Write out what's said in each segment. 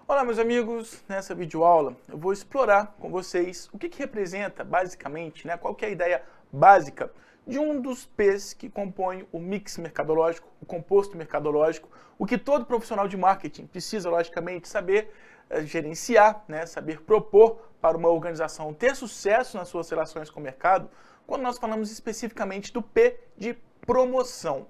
Olá meus amigos, nessa videoaula eu vou explorar com vocês o que representa basicamente, qual que é a ideia básica de um dos P's que compõe o mix mercadológico, o composto mercadológico, o que todo profissional de marketing precisa logicamente saber gerenciar, saber propor para uma organização ter sucesso nas suas relações com o mercado, quando nós falamos especificamente do P de promoção.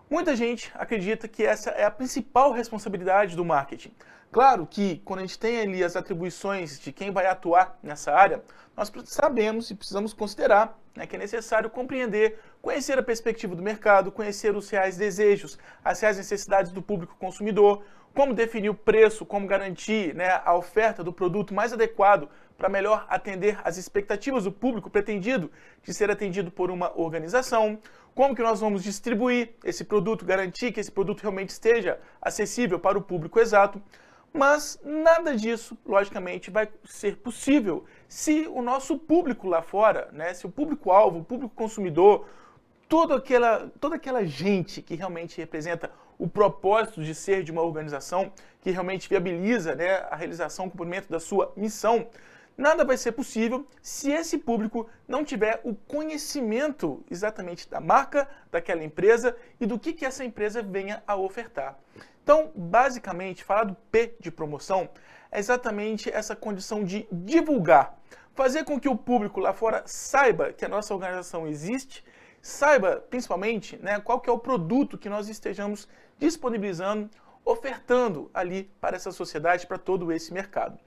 Muita gente acredita que essa é a principal responsabilidade do marketing. Claro que quando a gente tem ali as atribuições de quem vai atuar nessa área, nós sabemos e precisamos considerar que é necessário compreender, conhecer a perspectiva do mercado, conhecer os reais desejos, as reais necessidades do público consumidor, como definir o preço, como garantir a oferta do produto mais adequado para melhor atender às expectativas do público pretendido de ser atendido por uma organização, como que nós vamos distribuir esse produto, garantir que esse produto realmente esteja acessível para o público exato. Mas nada disso, logicamente, vai ser possível se o nosso público lá fora, se o público-alvo, o público consumidor, toda aquela gente que realmente representa o propósito de ser de uma organização, que realmente viabiliza a realização, o cumprimento da sua missão, nada vai ser possível se esse público não tiver o conhecimento exatamente da marca, daquela empresa e do que essa empresa venha a ofertar. Então, basicamente, falar do P de promoção é exatamente essa condição de divulgar, fazer com que o público lá fora saiba que a nossa organização existe, saiba principalmente qual que é o produto que nós estejamos disponibilizando, ofertando ali para essa sociedade, para todo esse mercado.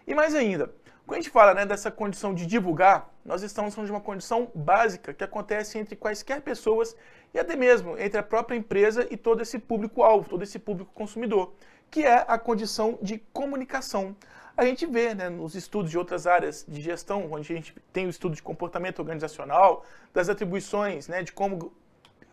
E mais ainda, quando a gente fala dessa condição de divulgar, nós estamos falando de uma condição básica que acontece entre quaisquer pessoas e até mesmo entre a própria empresa e todo esse público-alvo, todo esse público consumidor, que é a condição de comunicação. A gente vê nos estudos de outras áreas de gestão, onde a gente tem o estudo de comportamento organizacional, das atribuições, de como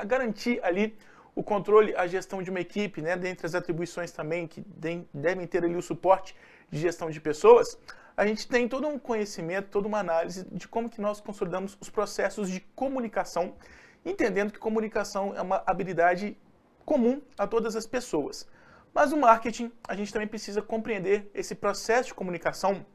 garantir ali o controle, a gestão de uma equipe, dentre as atribuições também que devem ter ali o suporte de gestão de pessoas, a gente tem todo um conhecimento, toda uma análise de como que nós consolidamos os processos de comunicação, entendendo que comunicação é uma habilidade comum a todas as pessoas. Mas no marketing, a gente também precisa compreender esse processo de comunicação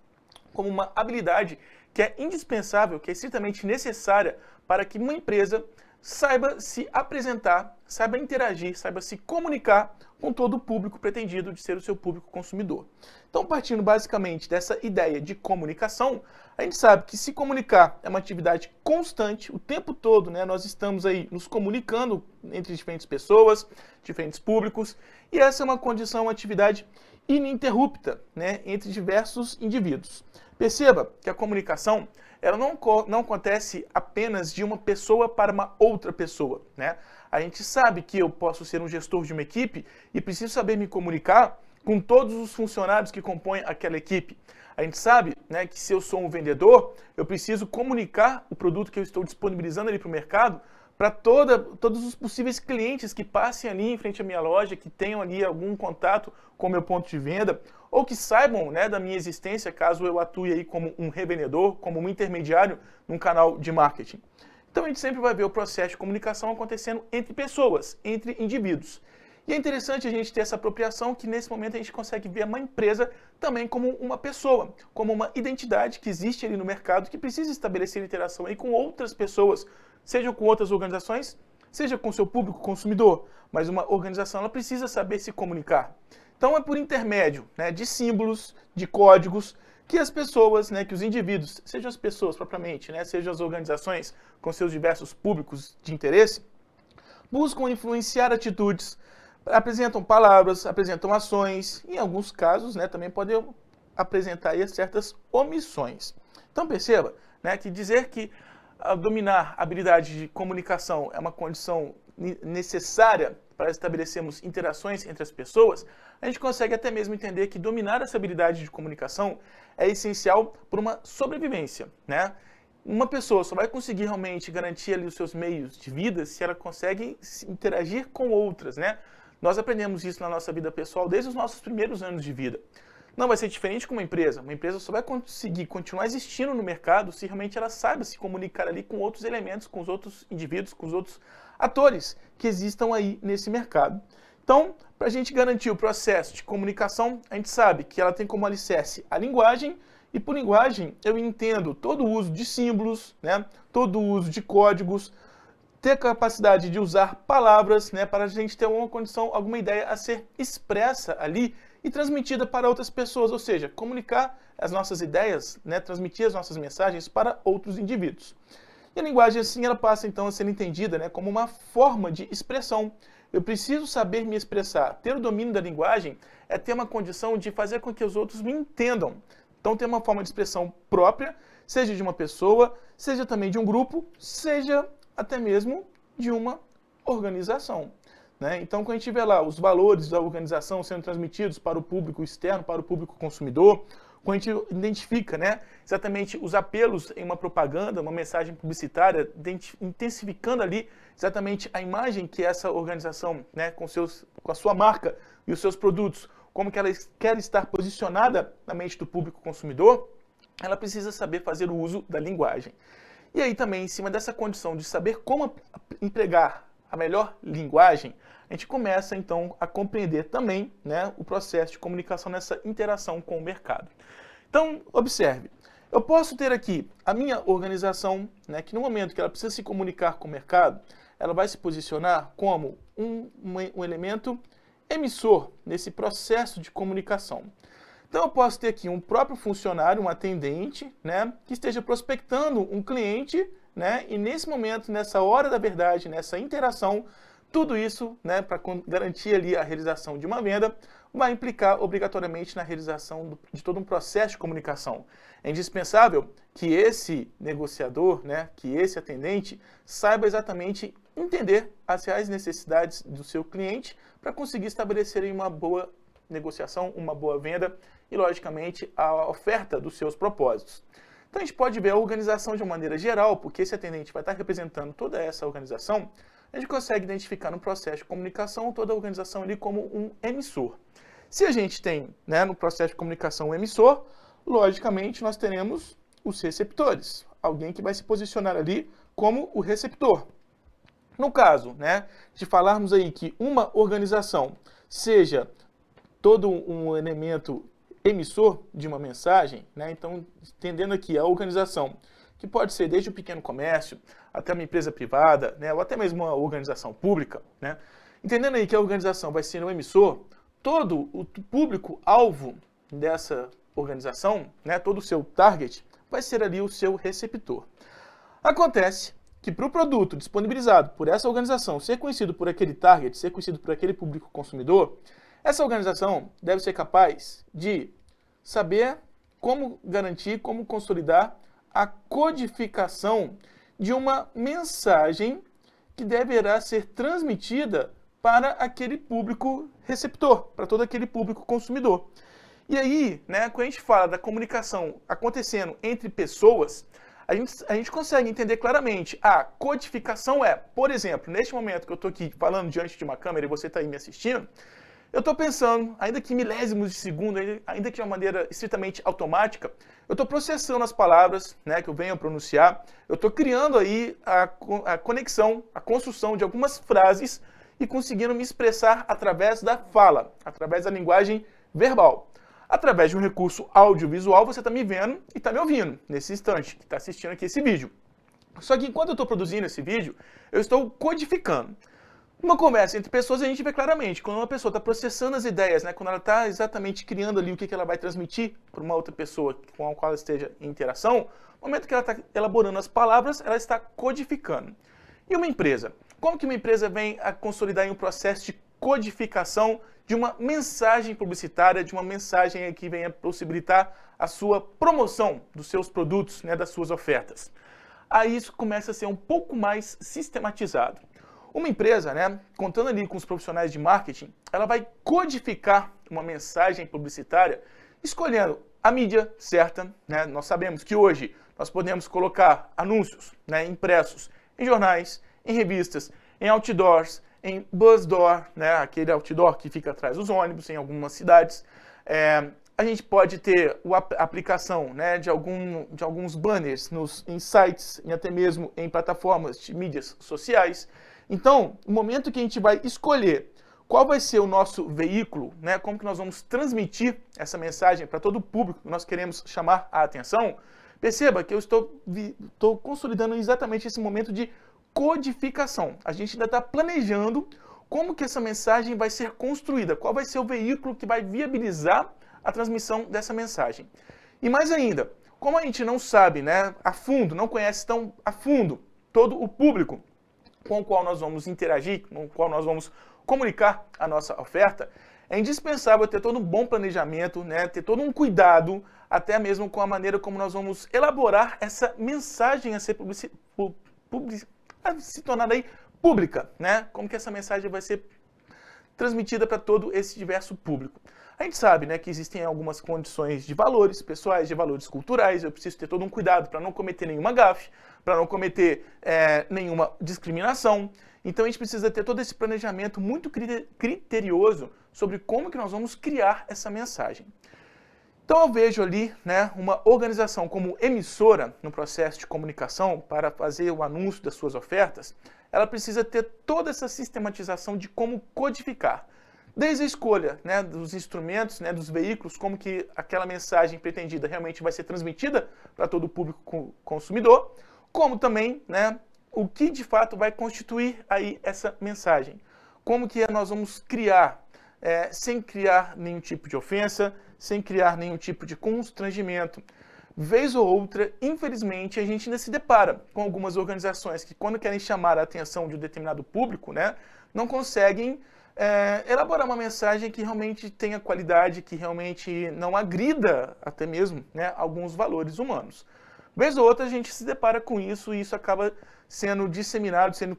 como uma habilidade que é indispensável, que é estritamente necessária para que uma empresa saiba se apresentar, saiba interagir, saiba se comunicar com todo o público pretendido de ser o seu público consumidor. Então, partindo basicamente dessa ideia de comunicação, a gente sabe que se comunicar é uma atividade constante, o tempo todo, nós estamos aí nos comunicando entre diferentes pessoas, diferentes públicos, e essa é uma condição, uma atividade ininterrupta, entre diversos indivíduos. Perceba que a comunicação ela não acontece apenas de uma pessoa para uma outra pessoa. A gente sabe que eu posso ser um gestor de uma equipe e preciso saber me comunicar com todos os funcionários que compõem aquela equipe. A gente sabe que se eu sou um vendedor, eu preciso comunicar o produto que eu estou disponibilizando ali para o mercado para todos os possíveis clientes que passem ali em frente à minha loja, que tenham ali algum contato com o meu ponto de venda, ou que saibam da minha existência, caso eu atue aí como um revendedor, como um intermediário num canal de marketing. Então a gente sempre vai ver o processo de comunicação acontecendo entre pessoas, entre indivíduos. E é interessante a gente ter essa apropriação que nesse momento a gente consegue ver uma empresa também como uma pessoa, como uma identidade que existe ali no mercado que precisa estabelecer interação aí com outras pessoas, seja com outras organizações, seja com seu público consumidor, mas uma organização ela precisa saber se comunicar. Então é por intermédio de símbolos, de códigos, que as pessoas, que os indivíduos, sejam as pessoas propriamente, sejam as organizações com seus diversos públicos de interesse, buscam influenciar atitudes, apresentam palavras, apresentam ações, e em alguns casos também podem apresentar aí certas omissões. Então perceba que dizer que dominar a habilidade de comunicação é uma condição necessária para estabelecermos interações entre as pessoas, a gente consegue até mesmo entender que dominar essa habilidade de comunicação é essencial para uma sobrevivência. Uma pessoa só vai conseguir realmente garantir ali os seus meios de vida se ela consegue interagir com outras. Nós aprendemos isso na nossa vida pessoal desde os nossos primeiros anos de vida. Não vai ser diferente com uma empresa. Uma empresa só vai conseguir continuar existindo no mercado se realmente ela saiba se comunicar ali com outros elementos, com os outros indivíduos, com os outros atores que existam aí nesse mercado. Então, para a gente garantir o processo de comunicação, a gente sabe que ela tem como alicerce a linguagem, e por linguagem eu entendo todo o uso de símbolos, né, todo o uso de códigos, ter capacidade de usar palavras, né, para a gente ter uma condição, alguma ideia a ser expressa ali e transmitida para outras pessoas, ou seja, comunicar as nossas ideias, né, transmitir as nossas mensagens para outros indivíduos. E a linguagem assim ela passa então a ser entendida, né, como uma forma de expressão. Eu preciso saber me expressar. Ter o domínio da linguagem é ter uma condição de fazer com que os outros me entendam. Então ter uma forma de expressão própria, seja de uma pessoa, seja também de um grupo, seja até mesmo de uma organização. Né? Então, quando a gente vê lá os valores da organização sendo transmitidos para o público externo, para o público consumidor, quando a gente identifica, né, exatamente os apelos em uma propaganda, uma mensagem publicitária, intensificando ali exatamente a imagem que essa organização, né, com a sua marca e os seus produtos, como que ela quer estar posicionada na mente do público consumidor, ela precisa saber fazer o uso da linguagem. E aí também, em cima dessa condição de saber como empregar a melhor linguagem, a gente começa então a compreender também, né, o processo de comunicação nessa interação com o mercado. Então, observe, eu posso ter aqui a minha organização, né, que no momento que ela precisa se comunicar com o mercado, ela vai se posicionar como um elemento emissor nesse processo de comunicação. Então eu posso ter aqui um próprio funcionário, um atendente, né, que esteja prospectando um cliente, né, e nesse momento, nessa hora da verdade, nessa interação, tudo isso, né, para garantir ali a realização de uma venda, vai implicar obrigatoriamente na realização de todo um processo de comunicação. É indispensável que esse negociador, né, que esse atendente, saiba exatamente entender as reais necessidades do seu cliente para conseguir estabelecer uma boa negociação, uma boa venda e, logicamente, a oferta dos seus propósitos. Então, a gente pode ver a organização de uma maneira geral, porque esse atendente vai estar representando toda essa organização, a gente consegue identificar no processo de comunicação toda a organização ali como um emissor. Se a gente tem, né, no processo de comunicação um emissor, logicamente nós teremos os receptores, alguém que vai se posicionar ali como o receptor. No caso, né, de falarmos aí que uma organização seja todo um elemento emissor de uma mensagem, né, então entendendo aqui a organização, que pode ser desde o pequeno comércio até uma empresa privada, né, ou até mesmo uma organização pública, né, entendendo aí que a organização vai ser um emissor, todo o público-alvo dessa organização, né, todo o seu target, vai ser ali o seu receptor. Acontece que para o produto disponibilizado por essa organização ser conhecido por aquele target, ser conhecido por aquele público consumidor, essa organização deve ser capaz de saber como garantir, como consolidar a codificação de uma mensagem que deverá ser transmitida para aquele público receptor, para todo aquele público consumidor. E aí, né, quando a gente fala da comunicação acontecendo entre pessoas, a gente consegue entender claramente. A codificação é, por exemplo, neste momento que eu estou aqui falando diante de uma câmera e você está aí me assistindo, eu estou pensando, ainda que milésimos de segundo, ainda que de uma maneira estritamente automática, eu estou processando as palavras, né, que eu venho a pronunciar, eu estou criando aí a conexão, a construção de algumas frases e conseguindo me expressar através da fala, através da linguagem verbal. Através de um recurso audiovisual, você está me vendo e está me ouvindo nesse instante, que está assistindo aqui esse vídeo. Só que enquanto eu estou produzindo esse vídeo, eu estou codificando. Uma conversa entre pessoas, a gente vê claramente, quando uma pessoa está processando as ideias, né, quando ela está exatamente criando ali o que ela vai transmitir para uma outra pessoa com a qual ela esteja em interação, no momento que ela está elaborando as palavras, ela está codificando. E uma empresa? Como que uma empresa vem a consolidar em um processo de codificação de uma mensagem publicitária, de uma mensagem que venha possibilitar a sua promoção dos seus produtos, né, das suas ofertas? Aí isso começa a ser um pouco mais sistematizado. Uma empresa, né, contando ali com os profissionais de marketing, ela vai codificar uma mensagem publicitária escolhendo a mídia certa, né? Nós sabemos que hoje nós podemos colocar anúncios, né, impressos em jornais, em revistas, em outdoors, em bus door, né, aquele outdoor que fica atrás dos ônibus em algumas cidades. A gente pode ter a aplicação, né, de alguns banners em sites e até mesmo em plataformas de mídias sociais. Então, no momento que a gente vai escolher qual vai ser o nosso veículo, né? Como que nós vamos transmitir essa mensagem para todo o público que nós queremos chamar a atenção, perceba que eu estou consolidando exatamente esse momento de codificação. A gente ainda está planejando como que essa mensagem vai ser construída, qual vai ser o veículo que vai viabilizar a transmissão dessa mensagem. E mais ainda, como a gente não sabe, né, a fundo, não conhece tão a fundo todo o público com o qual nós vamos interagir, com o qual nós vamos comunicar a nossa oferta, é indispensável ter todo um bom planejamento, né, ter todo um cuidado, até mesmo com a maneira como nós vamos elaborar essa mensagem a ser se tornar aí pública, né? Como que essa mensagem vai ser transmitida para todo esse diverso público. A gente sabe, né, que existem algumas condições de valores pessoais, de valores culturais, eu preciso ter todo um cuidado para não cometer nenhuma gafe, para não cometer nenhuma discriminação. Então a gente precisa ter todo esse planejamento muito criterioso sobre como que nós vamos criar essa mensagem. Então eu vejo ali, né, uma organização como emissora no processo de comunicação para fazer o anúncio das suas ofertas, ela precisa ter toda essa sistematização de como codificar. Desde a escolha, né, dos instrumentos, né, dos veículos, como que aquela mensagem pretendida realmente vai ser transmitida para todo o público consumidor, como também, né, o que de fato vai constituir aí essa mensagem. Como que nós vamos criar, sem criar nenhum tipo de ofensa, sem criar nenhum tipo de constrangimento. Vez ou outra, infelizmente, a gente ainda se depara com algumas organizações que, quando querem chamar a atenção de um determinado público, né, não conseguem elaborar uma mensagem que realmente tenha qualidade, que realmente não agrida até mesmo, né, alguns valores humanos. Vez ou outra, a gente se depara com isso e isso acaba sendo disseminado, sendo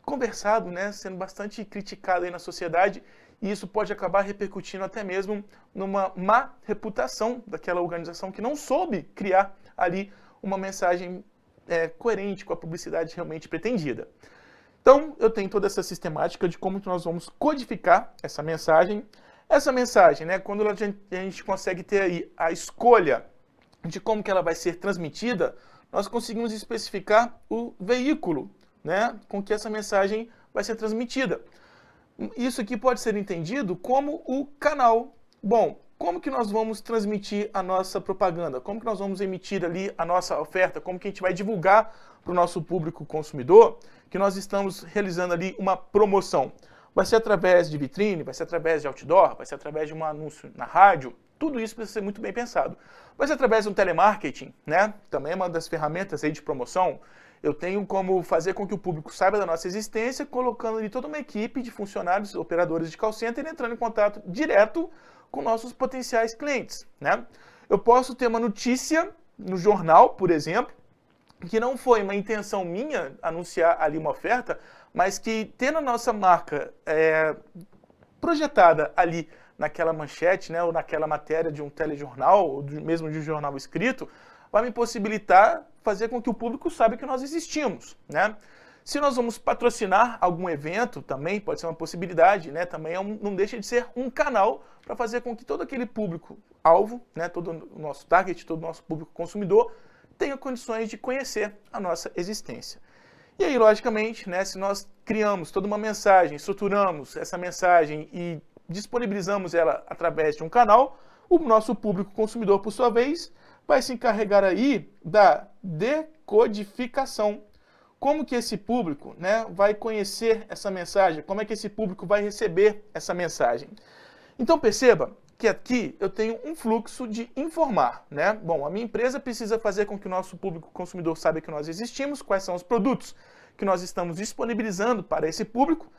conversado, né, sendo bastante criticado aí na sociedade, e isso pode acabar repercutindo até mesmo numa má reputação daquela organização que não soube criar ali uma mensagem coerente com a publicidade realmente pretendida. Então, eu tenho toda essa sistemática de como nós vamos codificar essa mensagem. Essa mensagem, né, quando a gente consegue ter aí a escolha de como que ela vai ser transmitida, nós conseguimos especificar o veículo, né, com que essa mensagem vai ser transmitida. Isso aqui pode ser entendido como o canal. Bom, como que nós vamos transmitir a nossa propaganda? Como que nós vamos emitir ali a nossa oferta? Como que a gente vai divulgar para o nosso público consumidor que nós estamos realizando ali uma promoção? Vai ser através de vitrine, vai ser através de outdoor, vai ser através de um anúncio na rádio? Tudo isso precisa ser muito bem pensado. Vai ser através de um telemarketing, né? Também é uma das ferramentas aí de promoção. Eu tenho como fazer com que o público saiba da nossa existência, colocando ali toda uma equipe de funcionários, operadores de call center, entrando em contato direto com nossos potenciais clientes, né? Eu posso ter uma notícia no jornal, por exemplo, que não foi uma intenção minha anunciar ali uma oferta, mas que tendo a nossa marca projetada ali naquela manchete, né, ou naquela matéria de um telejornal, ou mesmo de um jornal escrito, vai me possibilitar fazer com que o público saiba que nós existimos, né? Se nós vamos patrocinar algum evento, também pode ser uma possibilidade, né? Também não deixa de ser um canal para fazer com que todo aquele público-alvo, né, todo o nosso target, todo o nosso público consumidor, tenha condições de conhecer a nossa existência. E aí, logicamente, né, se nós criamos toda uma mensagem, estruturamos essa mensagem e disponibilizamos ela através de um canal, o nosso público consumidor, por sua vez, vai se encarregar aí da decodificação. Como que esse público, né, vai conhecer essa mensagem? Como é que esse público vai receber essa mensagem? Então perceba que aqui eu tenho um fluxo de informar, né? Bom, a minha empresa precisa fazer com que o nosso público consumidor saiba que nós existimos, quais são os produtos que nós estamos disponibilizando para esse público.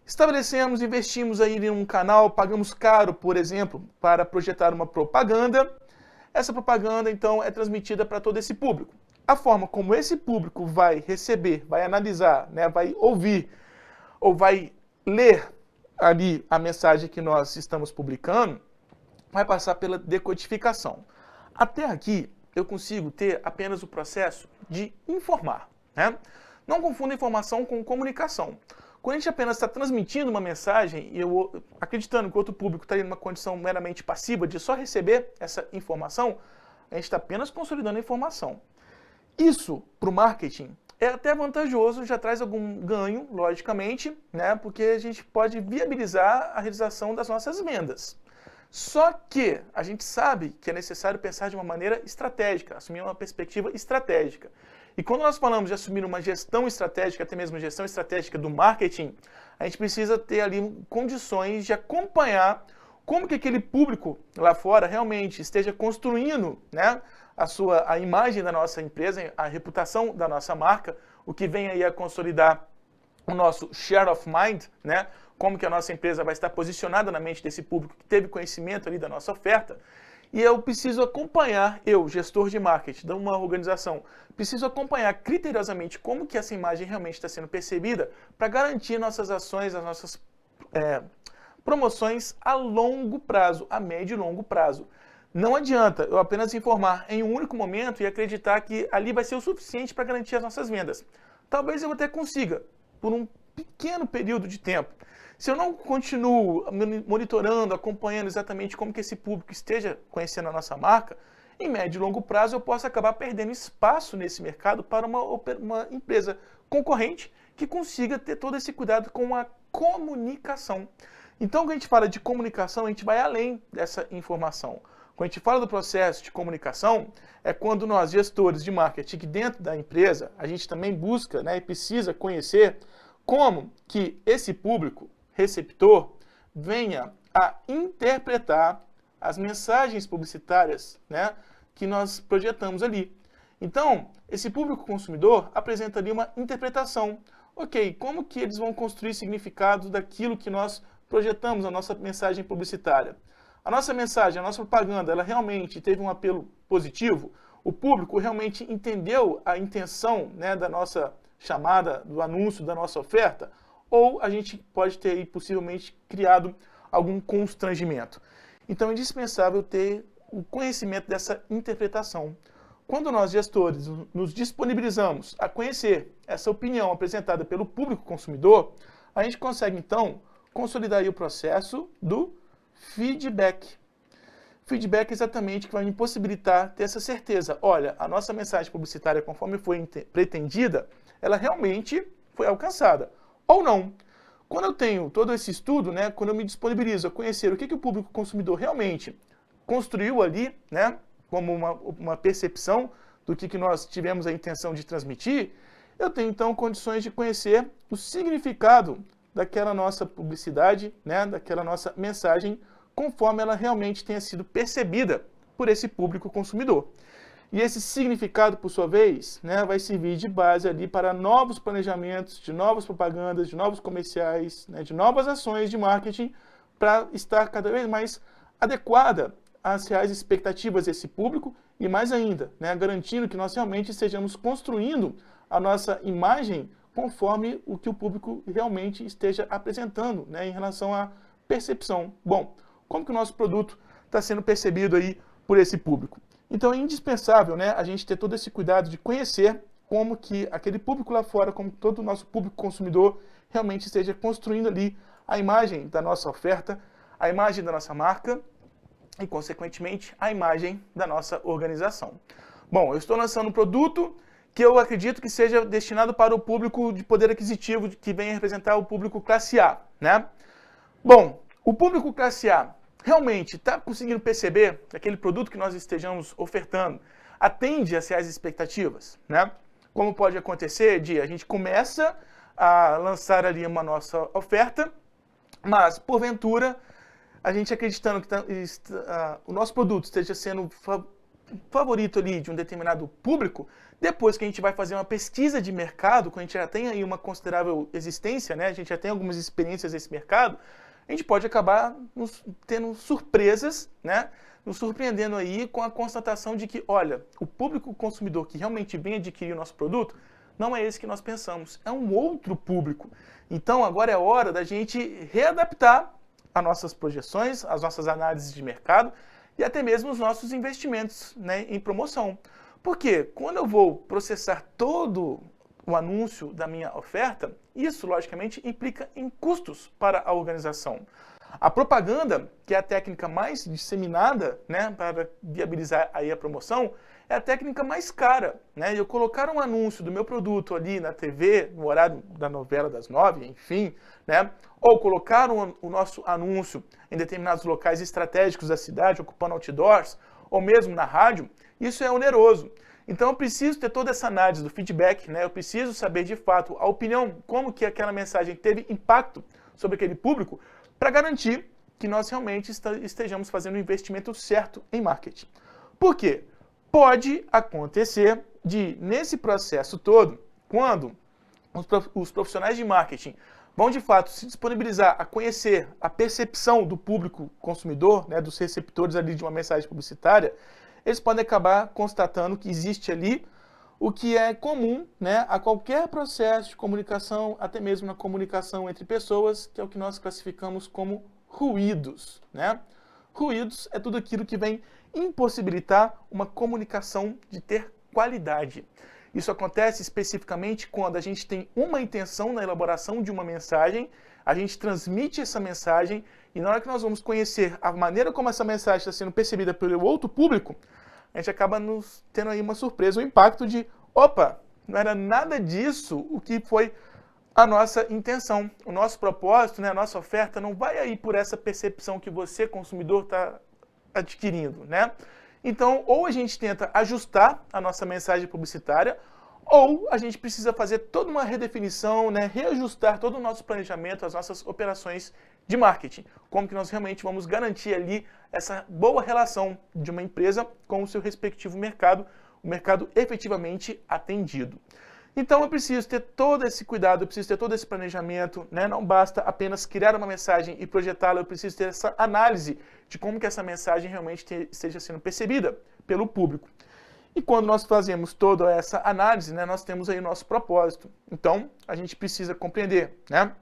Estabelecemos, investimos aí em um canal, pagamos caro, por exemplo, para projetar uma propaganda. Essa propaganda, então, é transmitida para todo esse público. A forma como esse público vai receber, vai analisar, né, vai ouvir ou vai ler ali a mensagem que nós estamos publicando, vai passar pela decodificação. Até aqui, eu consigo ter apenas o processo de informar, né? Não confunda informação com comunicação. Quando a gente apenas está transmitindo uma mensagem, e eu acreditando que o outro público está em uma condição meramente passiva de só receber essa informação, a gente está apenas consolidando a informação. Isso, para o marketing, é até vantajoso, já traz algum ganho, logicamente, né? Porque a gente pode viabilizar a realização das nossas vendas. Só que a gente sabe que é necessário pensar de uma maneira estratégica, assumir uma perspectiva estratégica. E quando nós falamos de assumir uma gestão estratégica, até mesmo gestão estratégica do marketing, a gente precisa ter ali condições de acompanhar como que aquele público lá fora realmente esteja construindo, né, a imagem da nossa empresa, a reputação da nossa marca, o que vem aí a consolidar o nosso share of mind, né? Como que a nossa empresa vai estar posicionada na mente desse público que teve conhecimento ali da nossa oferta. E eu preciso acompanhar, eu, gestor de marketing de uma organização, preciso acompanhar criteriosamente como que essa imagem realmente está sendo percebida para garantir nossas ações, as nossas promoções a longo prazo, a médio e longo prazo. Não adianta eu apenas informar em um único momento e acreditar que ali vai ser o suficiente para garantir as nossas vendas. Talvez eu até consiga, por um pequeno período de tempo. Se eu não continuo monitorando, acompanhando exatamente como que esse público esteja conhecendo a nossa marca, em médio e longo prazo eu posso acabar perdendo espaço nesse mercado para uma empresa concorrente que consiga ter todo esse cuidado com a comunicação. Então, quando a gente fala de comunicação, a gente vai além dessa informação. Quando a gente fala do processo de comunicação, é quando nós, gestores de marketing dentro da empresa, a gente também busca, né, e precisa conhecer como que esse público receptor venha a interpretar as mensagens publicitárias, né, que nós projetamos ali. Então, esse público consumidor apresenta ali uma interpretação. Ok, como que eles vão construir significados daquilo que nós projetamos na nossa mensagem publicitária? A nossa mensagem, a nossa propaganda, ela realmente teve um apelo positivo? O público realmente entendeu a intenção, né, da nossa chamada, do anúncio, da nossa oferta? Ou a gente pode ter aí, possivelmente criado algum constrangimento? Então é indispensável ter o conhecimento dessa interpretação. Quando nós, gestores, nos disponibilizamos a conhecer essa opinião apresentada pelo público consumidor, a gente consegue, então, consolidar aí o processo do feedback. Feedback é exatamente que vai me possibilitar ter essa certeza. Olha, a nossa mensagem publicitária, conforme foi pretendida, ela realmente foi alcançada. Ou não. Quando eu tenho todo esse estudo, né, quando eu me disponibilizo a conhecer o que o público consumidor realmente construiu ali, né, como uma percepção do que nós tivemos a intenção de transmitir, eu tenho então condições de conhecer o significado daquela nossa publicidade, né, daquela nossa mensagem, conforme ela realmente tenha sido percebida por esse público consumidor. E esse significado, por sua vez, né, vai servir de base ali para novos planejamentos, de novas propagandas, de novos comerciais, né, de novas ações de marketing, para estar cada vez mais adequada às reais expectativas desse público e mais ainda, né, garantindo que nós realmente estejamos construindo a nossa imagem conforme o que o público realmente esteja apresentando, né, em relação à percepção. Bom, como que o nosso produto está sendo percebido aí por esse público? Então é indispensável, né, a gente ter todo esse cuidado de conhecer como que aquele público lá fora, como todo o nosso público consumidor, realmente esteja construindo ali a imagem da nossa oferta, a imagem da nossa marca e, consequentemente, a imagem da nossa organização. Bom, eu estou lançando um produto que eu acredito que seja destinado para o público de poder aquisitivo, que venha representar o público classe A, né? Bom, o público classe A realmente está conseguindo perceber que aquele produto que nós estejamos ofertando atende às reais expectativas, né? Como pode acontecer de a gente começa a lançar ali uma nossa oferta, mas, porventura, a gente acreditando que o nosso produto esteja sendo favorito ali de um determinado público, depois que a gente vai fazer uma pesquisa de mercado, quando a gente já tem aí uma considerável existência, né, a gente já tem algumas experiências nesse mercado, a gente pode acabar tendo surpresas, né, nos surpreendendo aí com a constatação de que, olha, o público consumidor que realmente vem adquirir o nosso produto não é esse que nós pensamos, é um outro público. Então agora é hora da gente readaptar as nossas projeções, as nossas análises de mercado e até mesmo os nossos investimentos, né, em promoção. Porque quando eu vou processar todo o anúncio da minha oferta, isso logicamente implica em custos para a organização. A propaganda, que é a técnica mais disseminada, né, para viabilizar aí a promoção, é a técnica mais cara, né? Eu colocar um anúncio do meu produto ali na TV, no horário da novela das 9, enfim, né? Ou colocar o nosso anúncio em determinados locais estratégicos da cidade, ocupando outdoors, ou mesmo na rádio, isso é oneroso. Então eu preciso ter toda essa análise do feedback, né? Eu preciso saber de fato a opinião, como que aquela mensagem teve impacto sobre aquele público, para garantir que nós realmente estejamos fazendo o investimento certo em marketing. Por quê? Pode acontecer de, nesse processo todo, quando os profissionais de marketing vão de fato se disponibilizar a conhecer a percepção do público consumidor, né, dos receptores ali de uma mensagem publicitária, eles podem acabar constatando que existe ali o que é comum, né, a qualquer processo de comunicação, até mesmo na comunicação entre pessoas, que é o que nós classificamos como ruídos, né? Ruídos é tudo aquilo que vem impossibilitar uma comunicação de ter qualidade. Isso acontece especificamente quando a gente tem uma intenção na elaboração de uma mensagem, a gente transmite essa mensagem e na hora que nós vamos conhecer a maneira como essa mensagem está sendo percebida pelo outro público, a gente acaba nos tendo aí uma surpresa, um impacto de, opa, não era nada disso o que foi a nossa intenção. O nosso propósito, né, a nossa oferta não vai aí por essa percepção que você, consumidor, está adquirindo, né? Então, ou a gente tenta ajustar a nossa mensagem publicitária, ou a gente precisa fazer toda uma redefinição, né, reajustar todo o nosso planejamento, as nossas operações de marketing. Como que nós realmente vamos garantir ali essa boa relação de uma empresa com o seu respectivo mercado, o mercado efetivamente atendido. Então eu preciso ter todo esse cuidado, eu preciso ter todo esse planejamento, né? Não basta apenas criar uma mensagem e projetá-la, eu preciso ter essa análise de como que essa mensagem realmente esteja sendo percebida pelo público. E quando nós fazemos toda essa análise, né, nós temos aí o nosso propósito. Então a gente precisa compreender, né,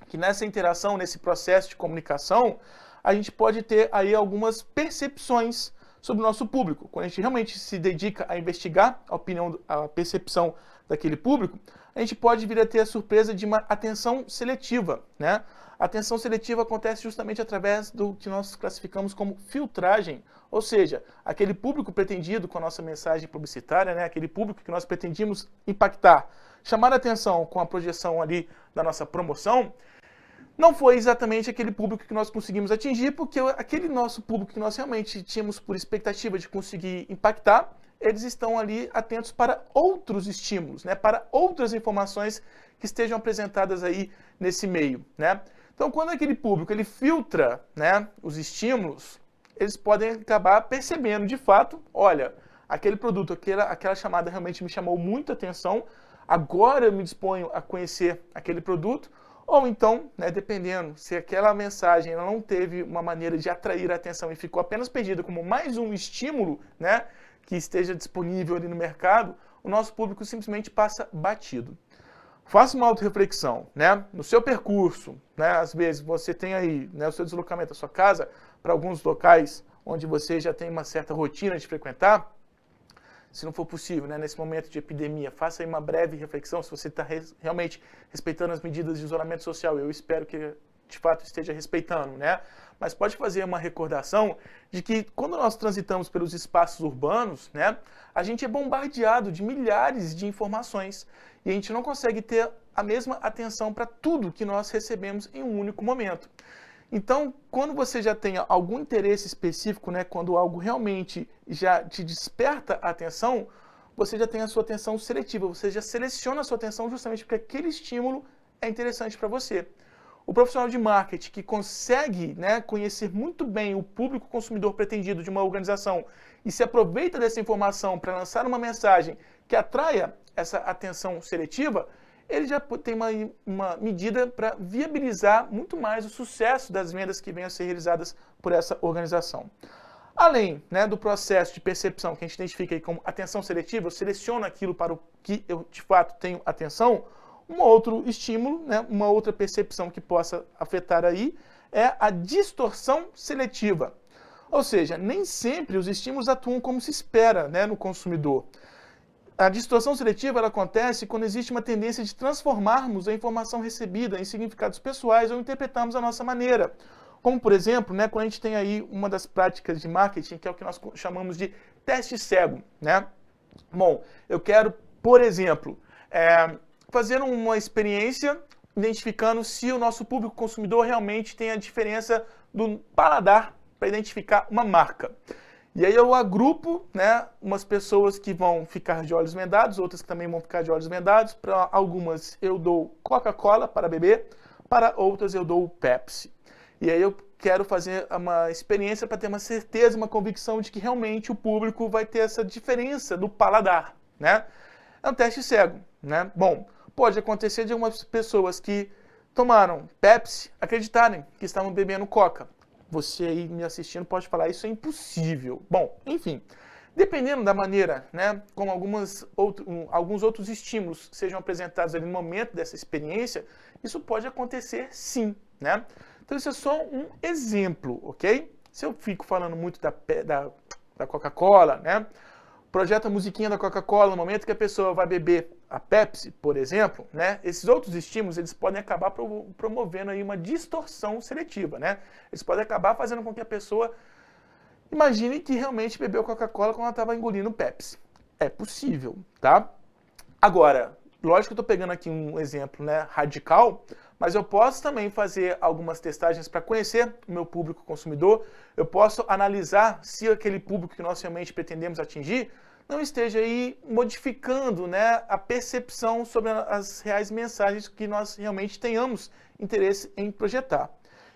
que nessa interação, nesse processo de comunicação, a gente pode ter aí algumas percepções sobre o nosso público. Quando a gente realmente se dedica a investigar a opinião, a percepção daquele público, a gente pode vir a ter a surpresa de uma atenção seletiva, né? A atenção seletiva acontece justamente através do que nós classificamos como filtragem, ou seja, aquele público pretendido com a nossa mensagem publicitária, né? Aquele público que nós pretendíamos impactar, chamar a atenção com a projeção ali da nossa promoção, não foi exatamente aquele público que nós conseguimos atingir, porque aquele nosso público que nós realmente tínhamos por expectativa de conseguir impactar, eles estão ali atentos para outros estímulos, né, para outras informações que estejam apresentadas aí nesse meio, né? Então, quando aquele público ele filtra, né, os estímulos, eles podem acabar percebendo de fato, olha, aquele produto, aquela chamada realmente me chamou muita atenção, agora eu me disponho a conhecer aquele produto. Ou então, né, dependendo, se aquela mensagem ela não teve uma maneira de atrair a atenção e ficou apenas perdida como mais um estímulo, né, que esteja disponível ali no mercado, o nosso público simplesmente passa batido. Faça uma autorreflexão, né, no seu percurso, né, às vezes você tem aí, né, o seu deslocamento da sua casa para alguns locais onde você já tem uma certa rotina de frequentar. Se não for possível, né, nesse momento de epidemia, faça aí uma breve reflexão se você está realmente respeitando as medidas de isolamento social. Eu espero que, de fato, esteja respeitando, né? Mas pode fazer uma recordação de que quando nós transitamos pelos espaços urbanos, né, a gente é bombardeado de milhares de informações e a gente não consegue ter a mesma atenção para tudo que nós recebemos em um único momento. Então, quando você já tem algum interesse específico, né, quando algo realmente já te desperta a atenção, você já tem a sua atenção seletiva, você já seleciona a sua atenção justamente porque aquele estímulo é interessante para você. O profissional de marketing que consegue, né, conhecer muito bem o público consumidor pretendido de uma organização e se aproveita dessa informação para lançar uma mensagem que atraia essa atenção seletiva, ele já tem uma medida para viabilizar muito mais o sucesso das vendas que venham a ser realizadas por essa organização. Além, né, do processo de percepção que a gente identifica aí como atenção seletiva, eu seleciono aquilo para o que eu de fato tenho atenção, um outro estímulo, né, uma outra percepção que possa afetar aí é a distorção seletiva. Ou seja, nem sempre os estímulos atuam como se espera, né, no consumidor. A distorção seletiva ela acontece quando existe uma tendência de transformarmos a informação recebida em significados pessoais ou interpretarmos a nossa maneira. Como, por exemplo, né, quando a gente tem aí uma das práticas de marketing, que é o que nós chamamos de teste cego, né? Bom, eu quero, por exemplo, fazer uma experiência identificando se o nosso público consumidor realmente tem a diferença do paladar para identificar uma marca. E aí eu agrupo, né, umas pessoas que vão ficar de olhos vendados, outras que também vão ficar de olhos vendados. Para algumas eu dou Coca-Cola para beber, para outras eu dou Pepsi. E aí eu quero fazer uma experiência para ter uma certeza, uma convicção de que realmente o público vai ter essa diferença do paladar, né? É um teste cego, né? Bom, pode acontecer de algumas pessoas que tomaram Pepsi acreditarem que estavam bebendo Coca. Você aí me assistindo pode falar, isso é impossível. Bom, enfim, dependendo da maneira, né, como alguns outros estímulos sejam apresentados ali no momento dessa experiência, isso pode acontecer sim, né? Então isso é só um exemplo, ok? Se eu fico falando muito da Coca-Cola, né? Projeta a musiquinha da Coca-Cola no momento que a pessoa vai beber a Pepsi, por exemplo, né? Esses outros estímulos, eles podem acabar promovendo aí uma distorção seletiva, né? Eles podem acabar fazendo com que a pessoa imagine que realmente bebeu Coca-Cola quando ela estava engolindo Pepsi. É possível, tá? Agora, lógico que eu estou pegando aqui um exemplo, né, radical, mas eu posso também fazer algumas testagens para conhecer o meu público consumidor. Eu posso analisar se aquele público que nós realmente pretendemos atingir não esteja aí modificando, né, a percepção sobre as reais mensagens que nós realmente tenhamos interesse em projetar.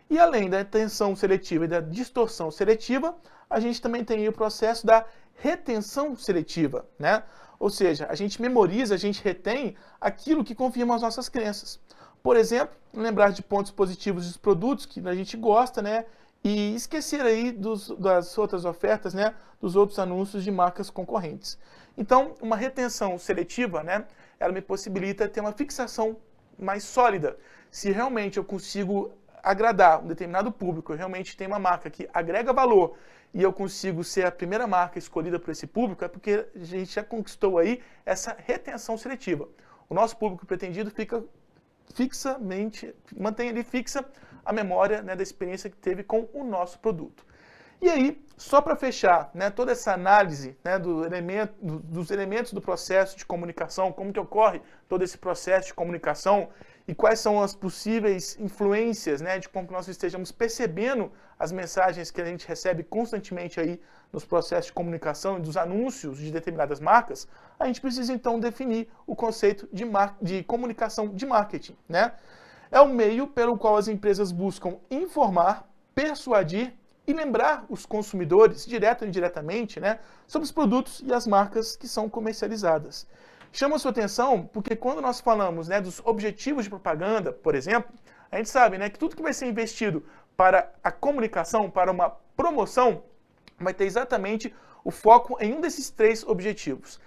E além da atenção seletiva e da distorção seletiva, a gente também tem o processo da retenção seletiva, né? Ou seja, a gente memoriza, a gente retém aquilo que confirma as nossas crenças. Por exemplo, lembrar de pontos positivos dos produtos que a gente gosta, né? E esquecer aí das outras ofertas, né? Dos outros anúncios de marcas concorrentes. Então, uma retenção seletiva, né? Ela me possibilita ter uma fixação mais sólida. Se realmente eu consigo agradar um determinado público, eu realmente tenho uma marca que agrega valor e eu consigo ser a primeira marca escolhida por esse público, é porque a gente já conquistou aí essa retenção seletiva. O nosso público pretendido fica fixamente, mantém ali fixa a memória, né, da experiência que teve com o nosso produto. E aí, só para fechar, né, toda essa análise, né, dos elementos do processo de comunicação, como que ocorre todo esse processo de comunicação e quais são as possíveis influências, né, de como que nós estejamos percebendo as mensagens que a gente recebe constantemente aí nos processos de comunicação e dos anúncios de determinadas marcas, a gente precisa então definir o conceito de comunicação de marketing, né? É o meio pelo qual as empresas buscam informar, persuadir e lembrar os consumidores, direto ou indiretamente, né, sobre os produtos e as marcas que são comercializadas. Chama a sua atenção porque quando nós falamos, né, dos objetivos de propaganda, por exemplo, a gente sabe, né, que tudo que vai ser investido para a comunicação, para uma promoção, vai ter exatamente o foco em um desses três objetivos.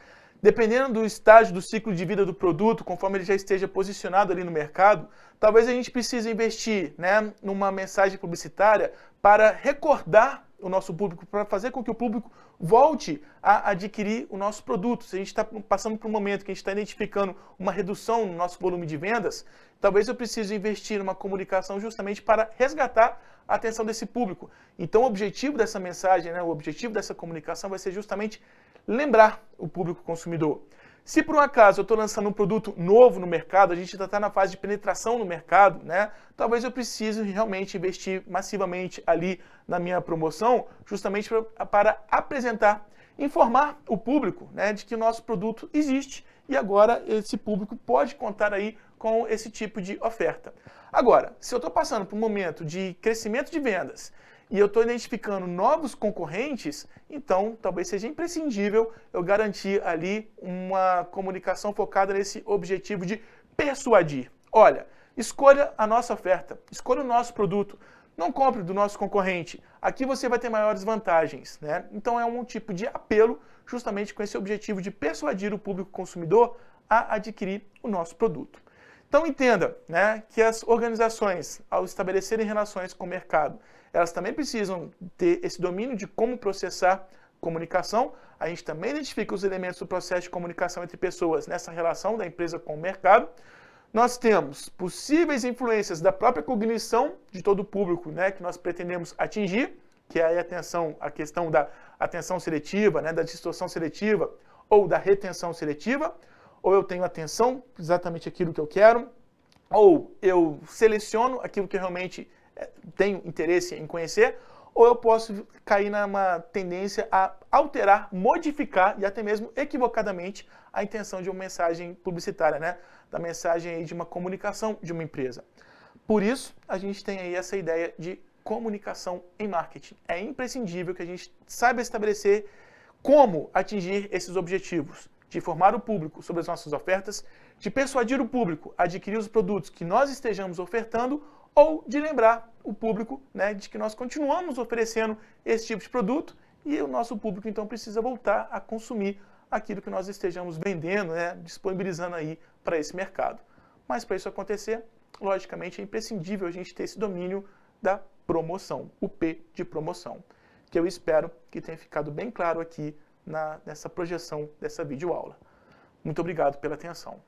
Dependendo do estágio do ciclo de vida do produto, conforme ele já esteja posicionado ali no mercado, talvez a gente precise investir, né, numa mensagem publicitária para recordar o nosso público, para fazer com que o público volte a adquirir o nosso produto. Se a gente está passando por um momento que a gente está identificando uma redução no nosso volume de vendas, talvez eu precise investir numa comunicação justamente para resgatar a atenção desse público. Então o objetivo dessa mensagem, né, o objetivo dessa comunicação vai ser justamente lembrar o público consumidor. Se por um acaso eu estou lançando um produto novo no mercado, a gente ainda está na fase de penetração no mercado, né? Talvez eu precise realmente investir massivamente ali na minha promoção, justamente para apresentar, informar o público, né, de que o nosso produto existe e agora esse público pode contar aí com esse tipo de oferta. Agora, se eu estou passando por um momento de crescimento de vendas e eu estou identificando novos concorrentes, então talvez seja imprescindível eu garantir ali uma comunicação focada nesse objetivo de persuadir. Olha, escolha a nossa oferta, escolha o nosso produto, não compre do nosso concorrente, aqui você vai ter maiores vantagens, né? Então é um tipo de apelo justamente com esse objetivo de persuadir o público consumidor a adquirir o nosso produto. Então entenda, né, que as organizações, ao estabelecerem relações com o mercado, elas também precisam ter esse domínio de como processar comunicação. A gente também identifica os elementos do processo de comunicação entre pessoas nessa relação da empresa com o mercado. Nós temos possíveis influências da própria cognição de todo o público, né, que nós pretendemos atingir, que é a questão da atenção seletiva, né, da distorção seletiva ou da retenção seletiva, ou eu tenho atenção, exatamente aquilo que eu quero, ou eu seleciono aquilo que eu realmente tenho interesse em conhecer, ou eu posso cair numa tendência a alterar, modificar e até mesmo equivocadamente a intenção de uma mensagem publicitária, né? Da mensagem aí de uma comunicação de uma empresa. Por isso, a gente tem aí essa ideia de comunicação em marketing. É imprescindível que a gente saiba estabelecer como atingir esses objetivos, de informar o público sobre as nossas ofertas, de persuadir o público a adquirir os produtos que nós estejamos ofertando, ou de lembrar o público, né, de que nós continuamos oferecendo esse tipo de produto e o nosso público então precisa voltar a consumir aquilo que nós estejamos vendendo, né, disponibilizando aí para esse mercado. Mas para isso acontecer, logicamente é imprescindível a gente ter esse domínio da promoção, o P de promoção, que eu espero que tenha ficado bem claro aqui nessa projeção dessa videoaula. Muito obrigado pela atenção.